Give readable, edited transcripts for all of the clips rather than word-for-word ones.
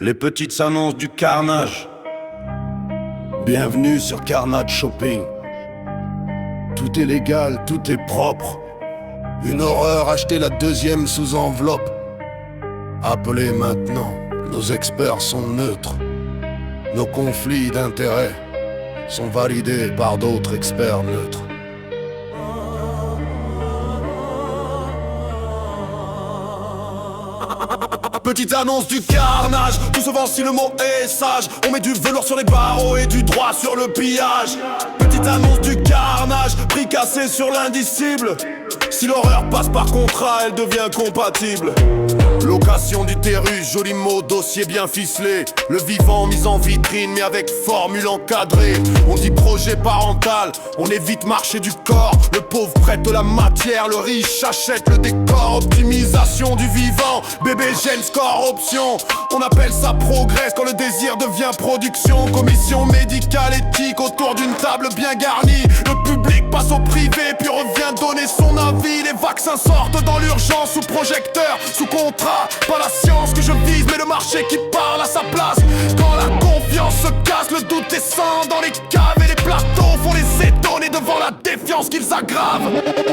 Les petites annonces du carnage. Bienvenue sur Carnage Shopping. Tout est légal, tout est propre. Une horreur, achetez la deuxième sous enveloppe. Appelez maintenant, nos experts sont neutres. Nos conflits d'intérêts sont validés par d'autres experts neutres. Petite annonce du carnage, tout se vend si le mot est sage. On met du velours sur les barreaux et du droit sur le pillage. Petite annonce du carnage, prix cassé sur l'indicible. Si l'horreur passe par contrat, elle devient compatible. Location d'utérus, joli mot, dossier bien ficelé. Le vivant mis en vitrine mais avec formule encadrée. On dit projet parental, on évite marché du corps. Le pauvre prête la matière, le riche achète le décor. Optimisation du vivant, bébé gène score option. On appelle ça progrès quand le désir devient production. Commission médicale éthique autour d'une table bien garnie. Le public passe au privé puis revient donner son avis. Les vaccins sortent dans l'urgence sous projecteur, sous contrat. Pas la science que je vise mais le marché qui parle à sa place. Quand la confiance se casse, le doute descend dans les caves. Et les plateaux font les étonner devant la défiance qu'ils aggravent.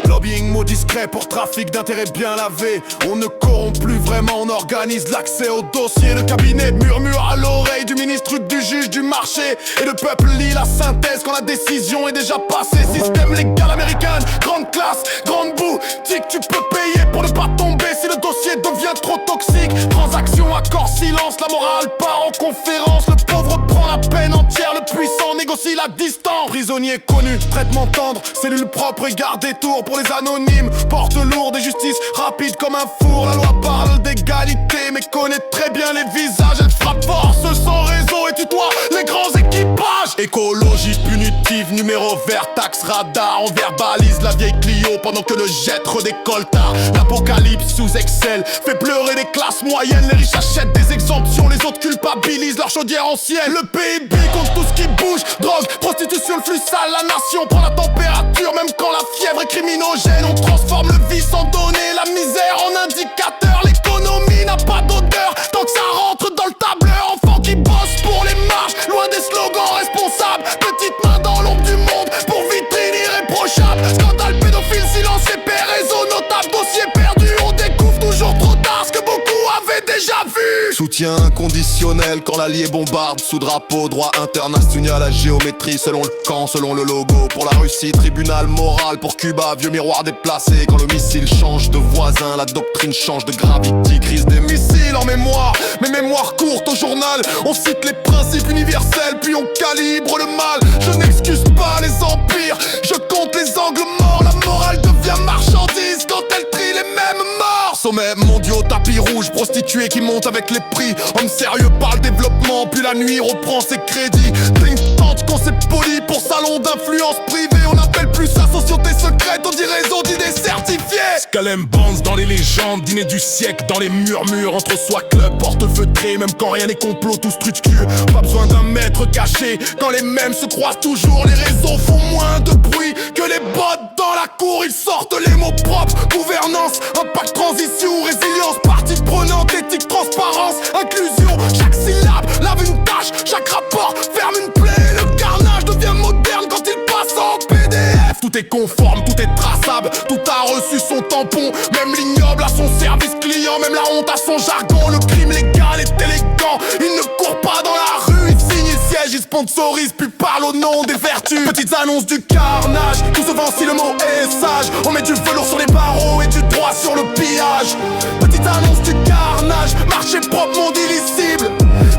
Lobbying mot discret pour trafic d'intérêts bien lavé. On ne corrompt plus vraiment, on organise l'accès au dossier. Le cabinet murmure à l'oreille du ministre, du juge, du marché. Et le peuple lit la synthèse quand la décision est déjà passée. Système légal américain, grande classe, grande boutique. Tu peux payer pour ne pas tomber si le dossier devient trop toxique. Transaction, accord, silence, la morale part en conférence. Le pauvre prend la peine entière, le puissant négocie la distance. Prisonnier connu, traitement tendre, cellule propre et garde des tours pour les anonymes. Porte lourde et justice rapide comme un four. La loi parle d'égalité mais connaît très bien les visages. Elle frappe fort, ce sans réseau et tutoie les grands équipages. Écologie punitive, numéro vert, taxe radar. On verbalise la vieille Clio pendant que le jet redécolle tard. L'apocalypse sous Excel fait pleurer les classes moyennes. Les riches achètent des exemptions, les autres culpabilisent leur chaudière ancienne. Le PIB compte tout ce qui bouge, drogue, prostitution, le flux sale. La nation prend la température même quand la fièvre est criminogène. On transforme le vice en données, la misère en indicateur. L'économie n'a pas d'odeur tant que ça rentre dans le tableur. Enfants qui bossent pour les marges, loin des slogans responsables. Petite main dans l'ombre du monde pour vitrine irréprochable. Scandale pédophile, silence épais, réseau notable, dossier perdu. On découvre toujours trop tard ce que beaucoup avaient déjà vu. Soutien inconditionnel quand l'allié bombarde. Sous drapeau, droit international, la géométrie selon le camp, selon le logo. Pour la Russie, tribunal moral. Pour Cuba, vieux miroir déplacé. Quand le missile change de voisin, la doctrine change de gravité. Crise des missiles en mémoire, mes mémoires courtes au journal. On cite les principes universels, puis on calibre le mal. Je n'excuse pas les empires, je compte les angles morts. La morale devient marchandise quand elle trie les mêmes morts. Sommets mondiaux, tapis rouge, prostituées qui montent avec les prix. Homme sérieux parle développement, puis la nuit reprend ses crédits. Think tank, concept poli pour salon d'influence privée. On appelle plus ça société secrète, on dit réseau d'idées certifiées. Scalem Bands dans les légendes, dîner du siècle dans les murmures. Entre soi club, porte feutré, même quand rien n'est complot, tout structure. Pas besoin d'un maître caché, quand les mêmes se croisent toujours. Les réseaux font moins de bruit que les bots dans la cour. Ils sortent les mots propres, gouvernance, impact, transition, résilience, partie prenante, éthique, transparence, inclusion. Chaque syllabe lave une tâche, chaque rapport ferme une plaie. Le carnage devient moderne quand il passe en PDF. Tout est conforme, tout est traçable, tout a reçu son tampon. Même l'ignoble a son service client, même la honte a son jargon. Le crime légal est élégant, il ne court pas dans la rue. Il signe, il siège, il sponsorise, puis parle au nom des vertus. Petites annonces du carnage, tout se vend si le mot est sage. On met du velours sur les barreaux et du droit sur le pillage. Petite annonce du carnage, marché propre, monde illisible.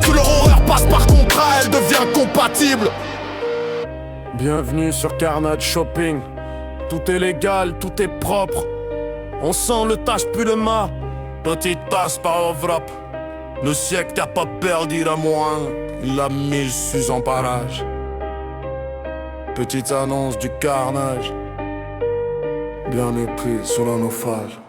Sous leur horreur passe par contrat, elle devient compatible. Bienvenue sur Carnage Shopping. Tout est légal, tout est propre. On sent le tache plus le mât. Petite tasse par Europe. Le siècle n'a pas perdu la moins. La mise sous en parage. Petite annonce du carnage. Bien épris sur l'anophage.